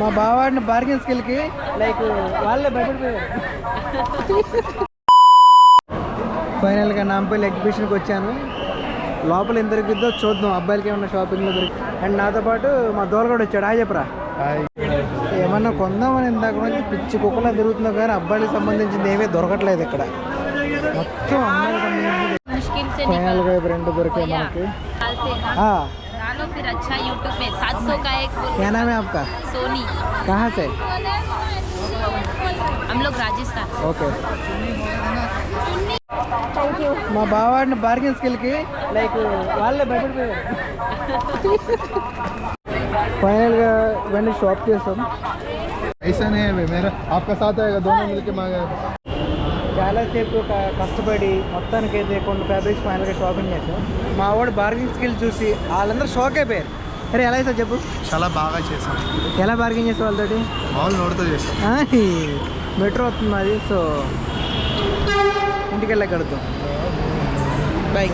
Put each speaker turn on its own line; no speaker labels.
మా బావాడిని bargain స్కిల్కి like వాళ్ళే భయపడిపోయారు. ఫైనల్గా నాంపల్లి ఎగ్జిబిషన్కి వచ్చాను. లోపల ఎంత దొరికిద్దో చూద్దాం. అబ్బాయిలకి ఏమన్నా షాపింగ్లో దొరికి అండ్ నాతో పాటు మా దోర కూడా వచ్చాడు. హాయ్ చెప్పరా. ఏమన్నా కొందామని ఇందాక నుంచి పిచ్చి కుక్కలా తిరుగుతున్నావు కానీ అబ్బాయిలకు సంబంధించింది ఏమీ దొరకట్లేదు ఇక్కడ. మొత్తం అమ్మాయిలకు సంబంధించింది. ఫైనల్గా రెండు దొరికాయి మనకి.
फिर अच्छा YouTube पे 700 का एक।
क्या नाम है आपका?
सोनी।
कहाँ से?
हम लोग राजस्थान।
ఓకే. మా బావాడిని బార్గెన్ స్కిల్కి లైక్ వాళ్ళే భయపడిపోయారు. ఫైనల్గా ఇవన్నీ షాప్ చేస్తాం.
ऐसा नहीं है मेरा आपका साथ आएगा दोनों मिलके मांगा.
చాలాసేపు కష్టపడి మొత్తానికి అయితే కొన్ని ఫ్యాబ్రిక్స్ ఫైనల్గా షాపింగ్ చేసాం. మా వాడు బార్గెన్ స్కిల్ చూసి వాళ్ళందరూ షాక్ అయిపోయారు. అరే ఎలా అవుతుంది చెప్పు.
చాలా బాగా చేసాం.
ఎలా బార్గెన్ చేసావు వాళ్ళతోటి?
మామూలు నోడుతో చేసాం.
మెట్రో వస్తుంది మాది. సో ఇంటికి వెళ్ళి కడుతాం. బై.